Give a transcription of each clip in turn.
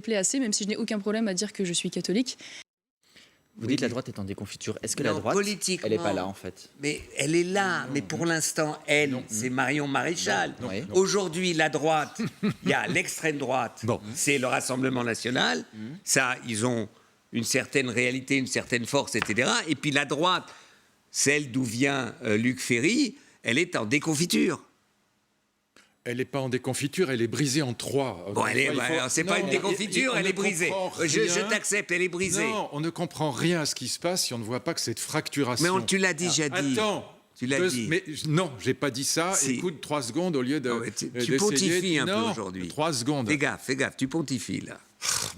plaît assez, même si je n'ai aucun problème à dire que je suis catholique. Vous dites que la droite est en déconfiture. Est-ce que la droite, politiquement, elle n'est pas là, en fait? Mais elle est là. Mais pour l'instant, c'est Marion Maréchal. Aujourd'hui, la droite, il y a l'extrême droite, c'est le Rassemblement national. Ça, ils ont une certaine réalité, une certaine force, etc. Et puis la droite, celle d'où vient Luc Ferry, elle est en déconfiture. Elle n'est pas en déconfiture, elle est brisée en trois. Bon, c'est pas une déconfiture, elle est brisée. Je t'accepte, elle est brisée. Non, on ne comprend rien à ce qui se passe si on ne voit pas que cette fracturation... Mais tu l'as déjà dit. Attends, tu l'as dit. Mais non, j'ai pas dit ça. Si. Écoute, 3 secondes au lieu de... Non, tu pontifies un peu aujourd'hui. 3 secondes. Fais gaffe, tu pontifies là.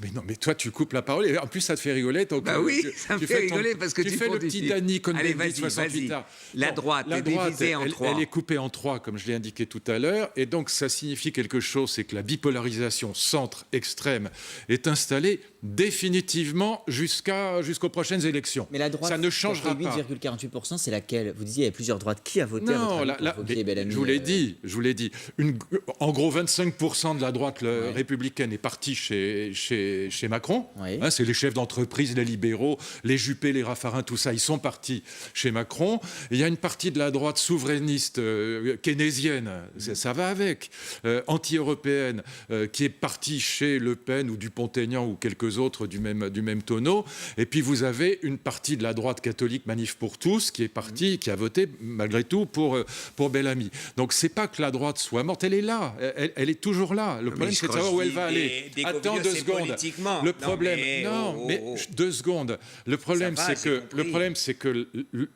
Mais non, mais toi, tu coupes la parole et en plus, ça te fait rigoler. Donc, oui, ça me fait rigoler parce que tu fais le petit Danny Cohn-Bendit 68 ans. La droite est divisée en trois. Elle est coupée en 3, comme je l'ai indiqué tout à l'heure. Et donc, ça signifie quelque chose, c'est que la bipolarisation centre-extrême est installée définitivement jusqu'aux prochaines élections. Mais la droite, ça ne changera pas. 8,48%, c'est laquelle? Vous disiez, il y a plusieurs droites. Qui a voté à votre avis pour voter Bellamy? Je vous l'ai dit. En gros, 25% de la droite républicaine est partie chez Macron. Oui. C'est les chefs d'entreprise, les libéraux, les Juppé, les Raffarin, tout ça, ils sont partis chez Macron. Et il y a une partie de la droite souverainiste, keynésienne, ça va avec, anti-européenne, qui est partie chez Le Pen ou Dupont-Aignan ou quelques autres du même tonneau. Et puis vous avez une partie de la droite catholique Manif pour tous qui est partie, qui a voté malgré tout pour Bellamy. Donc c'est pas que la droite soit morte, elle est là, elle est toujours là. Le problème c'est de savoir où elle va aller. Attends 2 secondes. Le problème, mais 2 secondes. Le problème c'est que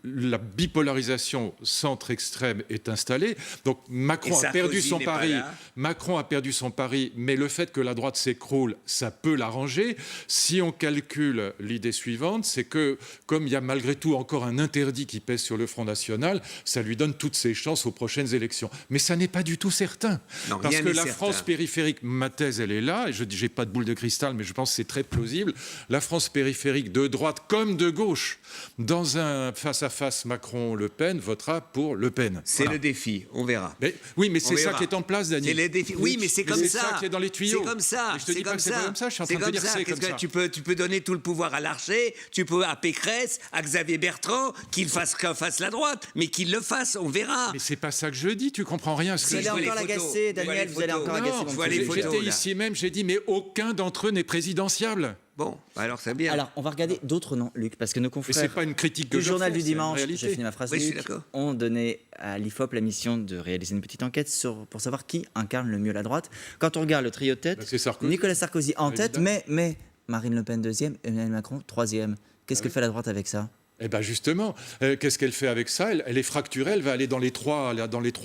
la bipolarisation centre-extrême est installée. Donc Macron a perdu son pari. Macron a perdu son pari, mais le fait que la droite s'écroule, ça peut l'arranger. Si on calcule l'idée suivante, c'est que comme il y a malgré tout encore un interdit qui pèse sur le Front National, ça lui donne toutes ses chances aux prochaines élections. Mais ça n'est pas du tout certain. Non, parce que la France périphérique, ma thèse, elle est là, et je n'ai pas de boule de cristal, mais je pense que c'est très plausible. La France périphérique de droite comme de gauche, dans un face-à-face Macron-Le Pen, votera pour Le Pen. C'est le défi, on verra. Mais c'est ça qui est en place, Dany. C'est les défis. Oui, mais c'est comme ça. C'est ça qui est dans les tuyaux. C'est comme ça. Et je te dis pas que c'est pas comme ça, je suis en train de te dire que c'est comme ça. Tu peux donner tout le pouvoir à Larcher, tu peux à Pécresse, à Xavier Bertrand, qu'il fasse la droite, mais qu'il le fasse, on verra. Mais c'est pas ça que je dis, tu comprends rien à ce que je dis. Vous allez encore l'agacer, Daniel, vous allez encore agacer. J'étais ici même, j'ai dit, mais aucun d'entre eux n'est présidentiable. Bon, alors c'est bien. Alors, on va regarder d'autres noms, Luc, parce que nos confrères... Mais c'est pas une critique du Journal du Dimanche, j'ai fini ma phrase, oui, Luc, ont donné à l'IFOP la mission de réaliser une petite enquête pour savoir qui incarne le mieux la droite. Quand on regarde le trio de tête, Nicolas Sarkozy en tête, mais Marine Le Pen 2e, Emmanuel Macron 3e. Qu'est-ce que fait la droite avec ça ? Eh bien justement, qu'est-ce qu'elle fait avec ça elle est fracturée, elle va aller dans les trois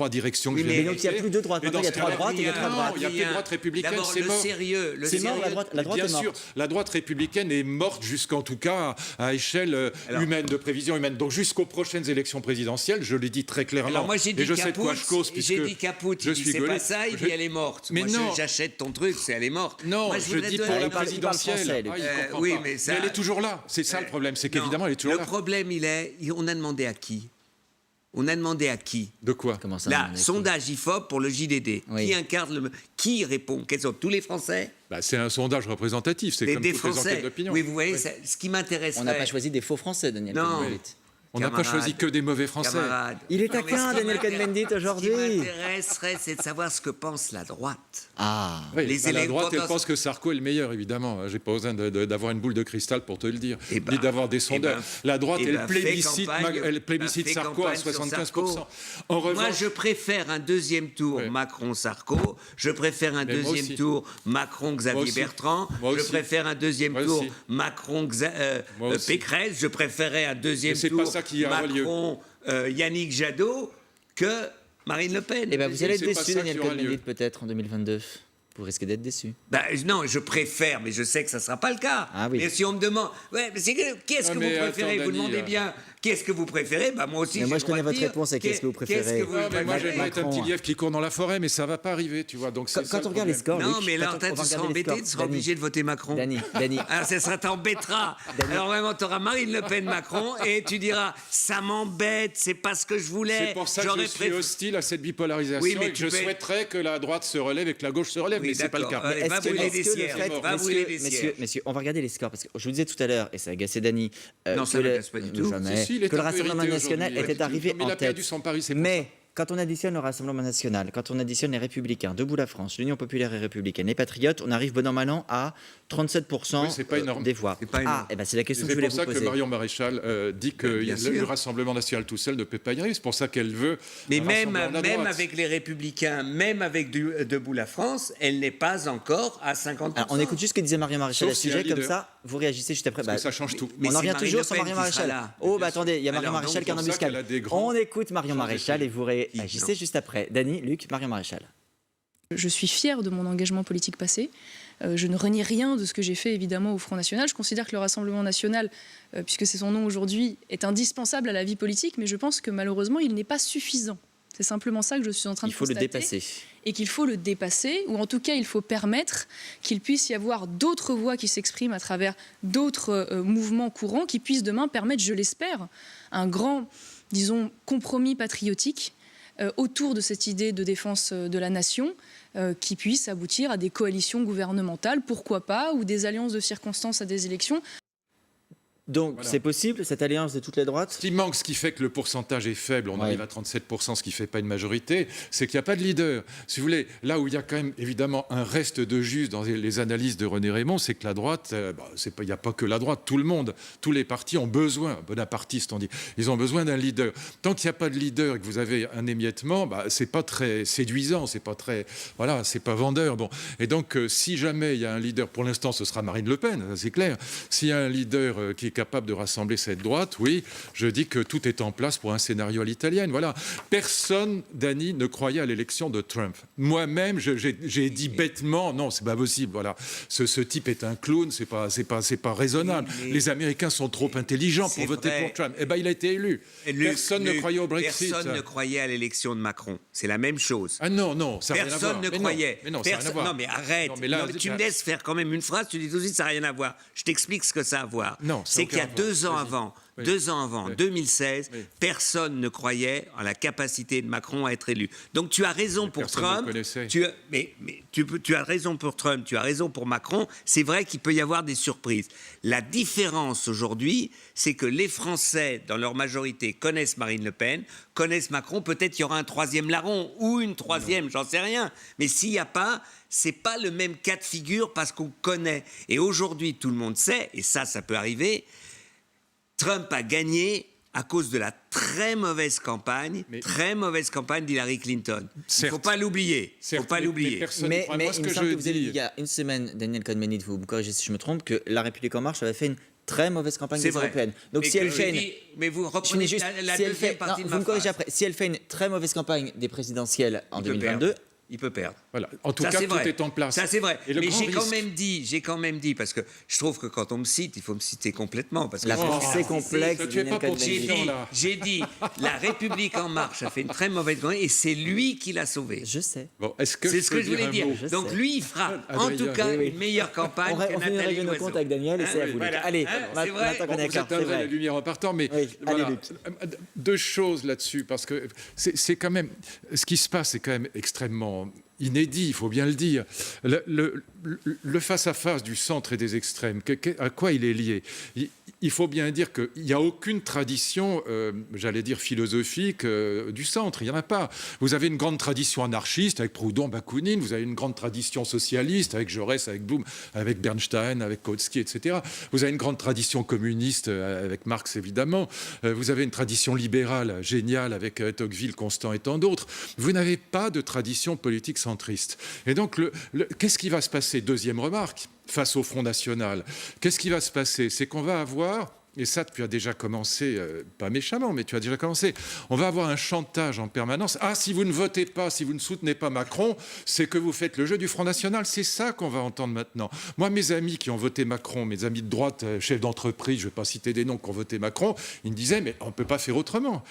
directions que je mais donc il n'y a plus de droite, il y a 3 droites, il y a 3 droites. Il n'y a plus de droite républicaine, c'est mort. C'est mort, la droite bien est morte. sûr, la droite républicaine est morte jusqu'en tout cas à échelle humaine, de prévision humaine. Donc jusqu'aux prochaines élections présidentielles, je l'ai dit très clairement. Alors moi j'ai dit Caput, il dit c'est pas ça, il dit elle est morte. Mais non, j'achète ton truc, elle est morte. Non, je dis pour la présidentielle. Oui, mais elle est toujours là. C'est ça le problème, c'est qu'évidemment elle est toujours là. Le problème il est, on a demandé à qui? On a demandé à qui? De quoi? Comment ça? Là, sondage IFOP pour le JDD. Oui. Qui incarne qui répond? Quels sont tous les Français? C'est un sondage représentatif, c'est comme toutes les enquêtes d'opinion. Oui, vous voyez, ce qui m'intéresserait... On n'a pas choisi des faux Français, Daniel. Non. On n'a pas choisi que des mauvais Français. Camarades. Il est taquin, Daniel Cohn-Bendit, aujourd'hui. Ce qui m'intéresserait, c'est de savoir ce que pense la droite. Ah. Oui, la droite, elle pense que Sarko est le meilleur, évidemment. J'ai pas besoin d'avoir une boule de cristal pour te le dire, ni d'avoir des sondeurs. La droite, elle plébiscite Sarko à 75%. En revanche, moi, je préfère un deuxième tour Macron-Sarko. Je préfère un deuxième tour Macron-Xavier Bertrand. Je préfère un deuxième tour Macron-Pécresse. Je préférerais un deuxième tour Macron, Yannick Jadot que Marine Le Pen. Eh bien, vous allez être déçu, Daniel Cohn-Bendit, peut-être en 2022. Vous risquez d'être déçu. Non, je préfère, mais je sais que ça ne sera pas le cas. Ah oui. Mais si on me demande... qui est-ce que vous préférez? Vous demandez bien Qui est-ce que vous préférez? Moi aussi, moi, je connais votre réponse à qu'est-ce que vous préférez. Moi, j'aimerais être un petit lièvre qui court dans la forêt, mais ça va pas arriver, tu vois. Donc, quand on regarde les scores, non, mais là, tu seras embêté, tu seras obligé de voter Macron. Dany. Alors, ça t'embêtera. Alors, vraiment, tu auras Marine Le Pen, Macron, et tu diras, ça m'embête, c'est pas ce que je voulais. C'est pour ça que je suis hostile à cette bipolarisation et que je souhaiterais que la droite se relève et que la gauche se relève, mais c'est pas le cas. Va brûler des sièges. Messieurs, on va regarder les scores, parce que je vous disais tout à l'heure, et ça a agacé Dany, non, ça m'agace pas du tout. Que le Rassemblement national était arrivé en tête. Mais quand on additionne le Rassemblement national, quand on additionne les Républicains, Debout la France, l'Union populaire et républicaine, les Patriotes, on arrive bon an mal an à 37% des voix. C'est la question que je voulais vous poser. C'est pour ça que Marion Maréchal dit que le Rassemblement national tout seul ne peut pas y arriver. C'est pour ça qu'elle veut. Mais même avec les Républicains, même avec Debout la France, elle n'est pas encore à 50%. Alors, on écoute juste ce que disait Marion Maréchal à ce sujet, comme ça, vous réagissez juste après. Ça change tout. On en revient toujours sur Marion Maréchal. Attendez, il y a Marion Maréchal qui est en embuscade. On écoute Marion Maréchal et vous réagissez juste après. Dany, Luc, Marion Maréchal. Je suis fière de mon engagement politique passé. Je ne renie rien de ce que j'ai fait, évidemment, au Front National. Je considère que le Rassemblement National, puisque c'est son nom aujourd'hui, est indispensable à la vie politique, mais je pense que malheureusement, il n'est pas suffisant. C'est simplement ça que je suis en train de constater. Il faut le dépasser. Et qu'il faut le dépasser, ou en tout cas, il faut permettre qu'il puisse y avoir d'autres voix qui s'expriment à travers d'autres mouvements courants qui puissent demain permettre, je l'espère, un grand, disons, compromis patriotique autour de cette idée de défense de la nation qui puisse aboutir à des coalitions gouvernementales, pourquoi pas, ou des alliances de circonstances à des élections. Donc c'est possible, cette alliance de toutes les droites? Ce qui manque, ce qui fait que le pourcentage est faible, on arrive à 37%, ce qui ne fait pas une majorité, c'est qu'il n'y a pas de leader. Si vous voulez, là où il y a quand même évidemment un reste de juste dans les analyses de René Raymond, c'est que la droite, il n'y a pas que la droite, tout le monde, tous les partis ont besoin, bonapartistes on dit, ils ont besoin d'un leader. Tant qu'il n'y a pas de leader et que vous avez un émiettement, c'est pas très séduisant, c'est pas très, c'est pas vendeur. Bon. Et donc si jamais il y a un leader, pour l'instant ce sera Marine Le Pen, c'est clair. S'il y a un leader qui est capable de rassembler cette droite, oui, je dis que tout est en place pour un scénario à l'italienne. Voilà. Personne, Dany, ne croyait à l'élection de Trump. Moi-même, j'ai dit bêtement, non, c'est pas possible. Voilà. Ce type est un clown, c'est pas raisonnable. Les Américains sont trop intelligents pour voter pour Trump. Eh ben, il a été élu. Personne ne croyait au Brexit. Personne ne croyait à l'élection de Macron. C'est la même chose. Ah non, ça n'a rien à voir. Personne ne croyait. Mais non, ça n'a rien à voir. Non, mais arrête. Tu me laisses faire quand même une phrase, tu dis tout de suite, ça n'a rien à voir. Je t'explique ce que ça a à voir. Non, c'est qu'il y a 2 ans avant, 2016, personne ne croyait en la capacité de Macron à être élu. Donc tu as raison pour Trump. Tu as raison pour Trump, tu as raison pour Macron. C'est vrai qu'il peut y avoir des surprises. La différence aujourd'hui, c'est que les Français, dans leur majorité, connaissent Marine Le Pen, connaissent Macron. Peut-être qu'il y aura un troisième larron ou une troisième, j'en sais rien. Mais s'il n'y a pas, c'est pas le même cas de figure parce qu'on connaît. Et aujourd'hui, tout le monde sait, et ça peut arriver, Trump a gagné à cause de la très mauvaise campagne d'Hillary Clinton. Il ne faut pas l'oublier. Mais il me semble que vous avez dit il y a une semaine, Daniel Cohn-Bendit, vous me corrigez si je me trompe, que La République En Marche avait fait une très mauvaise campagne des européennes. Donc si elle fait vous reprenez la deuxième partie de ma phrase. Vous me corrigez après. Si elle fait une très mauvaise campagne des présidentielles en 2022... il peut perdre. Voilà. En tout cas, tout est en place. Ça, c'est vrai. Mais j'ai quand même dit, parce que je trouve que quand on me cite, il faut me citer complètement. Parce que la pensée complexe. Tu es pas pour j'ai dit, la République En Marche a fait une très mauvaise campagne et c'est lui qui l'a sauvé. Je sais. Bon, c'est ce que je voulais dire. Donc lui, il fera en tout cas une meilleure campagne que Nathalie Loiseau. On fait compte avec Daniel et c'est à vous. Allez, maintenant qu'on est d'accord. Vous atteindrez la lumière en partant, mais deux choses là-dessus, parce que c'est quand même... Ce qui se passe, c'est quand même extrêmement inédit, il faut bien le dire. Le face-à-face du centre et des extrêmes, à quoi il est lié? Il faut bien dire qu'il n'y a aucune tradition, j'allais dire philosophique, du centre. Il n'y en a pas. Vous avez une grande tradition anarchiste avec Proudhon, Bakounine. Vous avez une grande tradition socialiste avec Jaurès, avec Blum, avec Bernstein, avec Kautsky, etc. Vous avez une grande tradition communiste avec Marx, évidemment. Vous avez une tradition libérale géniale avec Tocqueville, Constant et tant d'autres. Vous n'avez pas de tradition politique centriste. Et donc, qu'est-ce qui va se passer? Deuxième remarque. Face au Front National. Qu'est-ce qui va se passer? C'est qu'on va avoir et ça tu as déjà commencé, pas méchamment, mais tu as déjà commencé, on va avoir un chantage en permanence. Ah, si vous ne votez pas, si vous ne soutenez pas Macron, c'est que vous faites le jeu du Front National. C'est ça qu'on va entendre maintenant. Moi, mes amis qui ont voté Macron, mes amis de droite, chefs d'entreprise, je ne vais pas citer des noms, qui ont voté Macron, ils me disaient, mais on ne peut pas faire autrement.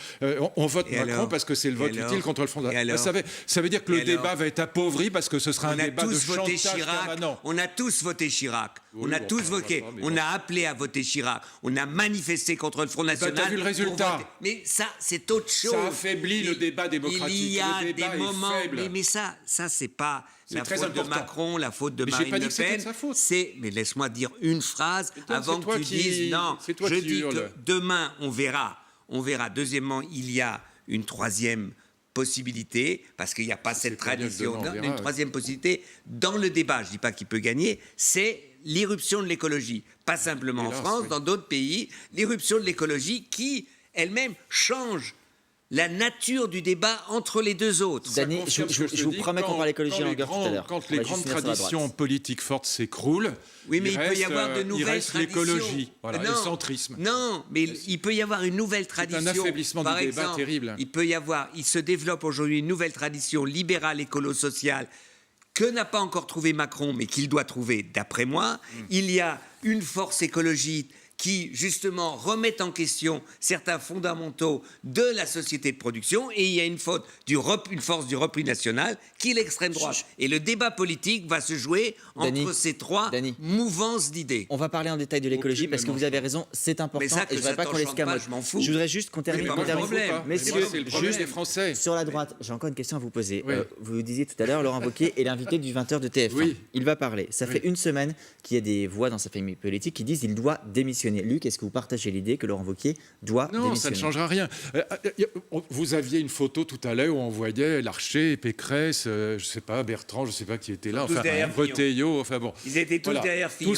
On vote Macron parce que c'est le vote utile contre le Front National. Ça veut dire que le débat va être appauvri parce que ce sera un débat de chantage permanent. On a tous voté Chirac. On a tous voté. On a appelé à voter Chirac. On a manifesté contre le Front National. T'as vu le résultat. Mais ça, c'est autre chose. Ça affaiblit le débat démocratique. Il y a des moments. Mais ça, c'est pas la faute de Macron, la faute de Marine Le Pen. Mais laisse-moi dire une phrase avant que tu dises non. Je dis que demain, on verra. Deuxièmement, il y a une troisième possibilité, parce qu'il n'y a pas cette tradition, une troisième possibilité dans le débat, je ne dis pas qui peut gagner, c'est l'irruption de l'écologie. Pas simplement en France, dans d'autres pays, l'irruption de l'écologie qui, elle-même, change la nature du débat entre les deux autres. Dany, je vous promets qu'on parle d'écologie en longueur tout à l'heure. Quand les grandes traditions politiques fortes s'écroulent, oui, mais il peut y avoir de nouvelles traditions. L'écologie, le centrisme. Non, mais il peut y avoir une nouvelle tradition. C'est un affaiblissement du débat terrible. Il se développe aujourd'hui une nouvelle tradition libérale, écolo-sociale, que n'a pas encore trouvé Macron, mais qu'il doit trouver, d'après moi. Il y a une force écologique qui, justement, remettent en question certains fondamentaux de la société de production, et il y a une force du repli national, qui est l'extrême droite. Et le débat politique va se jouer entre ces trois mouvances d'idées. On va parler en détail de l'écologie, parce que vous avez raison, c'est important, et je ne voudrais pas qu'on l'escamote. Je voudrais juste qu'on termine. Messieurs, c'est le problème des Français. Sur la droite, j'ai encore une question à vous poser. Vous disiez tout à l'heure, Laurent Wauquiez est l'invité du 20h de TF1. Oui. Il va parler. Ça fait une semaine qu'il y a des voix dans sa famille politique qui disent qu'il doit démissionner. Luc, est-ce que vous partagez l'idée que Laurent Wauquiez doit démissionner ? Non, ça ne changera rien. Vous aviez une photo tout à l'heure où on voyait Larcher, Pécresse, je ne sais pas, Bertrand, je ne sais pas qui était là, Retailleau, enfin bon. Ils étaient tous derrière Fillon.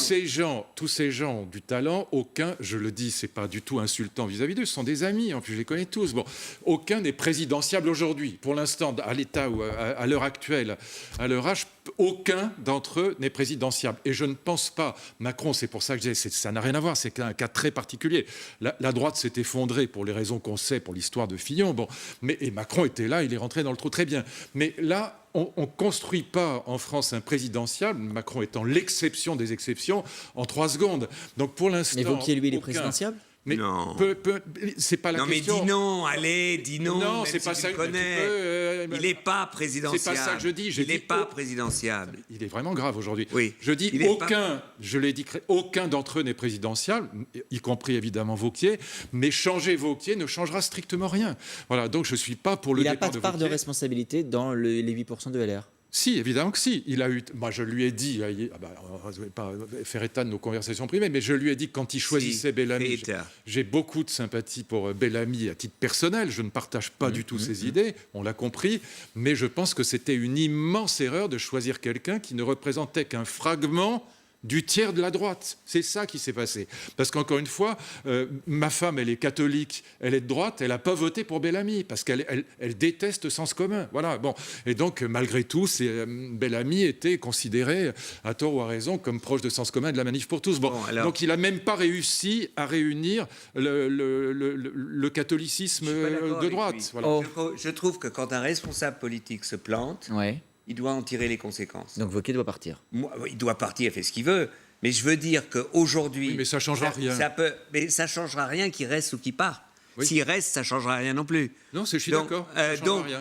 Tous ces gens ont du talent, aucun, je le dis, c'est pas du tout insultant vis-à-vis d'eux, ce sont des amis, en plus je les connais tous. Bon, aucun n'est présidentiable aujourd'hui. Pour l'instant, à l'état ou à l'heure actuelle, à leur âge, aucun d'entre eux n'est présidentiable. Et je ne pense pas, Macron, c'est pour ça que je dis, ça n'a rien à voir, c'est un cas très particulier. La droite s'est effondrée pour les raisons qu'on sait, pour l'histoire de Fillon, et Macron était là, il est rentré dans le trou, très bien. Mais là, on ne construit pas en France un présidentiable, Macron étant l'exception des exceptions, en 3 secondes. Donc pour l'instant... Mais Wauquiez, lui, il est présidentiable ? Mais non, c'est pas la question. Non, mais dis non, allez, dis non. Non, c'est pas ça. Il n'est pas présidentiable. C'est pas ça que je dis. Il n'est pas présidentiable. Il est vraiment grave aujourd'hui. Oui. Je dis je l'ai dit, aucun d'entre eux n'est présidentiable, y compris évidemment Wauquiez. Mais changer Wauquiez ne changera strictement rien. Voilà. Donc je suis pas pour le départ de Wauquiez. Il n'a pas de part de responsabilité dans les 8% de LR. Si, évidemment que si. Moi, je lui ai dit, je ne vais pas faire état de nos conversations privées, mais je lui ai dit que quand il choisissait Bellamy, j'ai beaucoup de sympathie pour Bellamy à titre personnel, je ne partage pas du tout ses idées, on l'a compris, mais je pense que c'était une immense erreur de choisir quelqu'un qui ne représentait qu'un fragment du tiers de la droite. C'est ça qui s'est passé. Parce qu'encore une fois, ma femme, elle est catholique, elle est de droite, elle n'a pas voté pour Bellamy, parce qu'elle déteste Sens commun. Voilà, bon. Et donc, malgré tout, Bellamy était considéré, à tort ou à raison, comme proche de Sens commun et de la Manif pour tous. Donc, il n'a même pas réussi à réunir le catholicisme de droite. Voilà. Je trouve que quand un responsable politique se plante... il doit en tirer les conséquences. Donc Wauquiez doit partir. Il doit partir, il fait ce qu'il veut. Mais je veux dire qu'aujourd'hui... Oui, mais ça ne changera rien. Mais ça ne changera rien qu'il reste ou qu'il part. Oui. S'il reste, ça ne changera rien non plus. Non, je suis d'accord.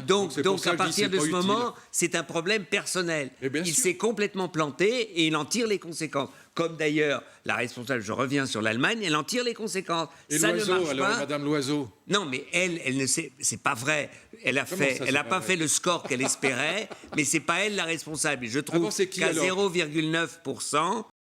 Donc à partir de ce moment, c'est un problème personnel. Il s'est complètement planté et il en tire les conséquences. Comme d'ailleurs, la responsable, je reviens sur l'Allemagne, elle en tire les conséquences. Et ça Loiseau, ne marche alors, pas. Madame Loiseau. Non, mais elle ne sait, c'est pas vrai. Elle n'a pas fait le score qu'elle espérait, mais c'est pas elle la responsable. Et je trouve qu'à 0,9%,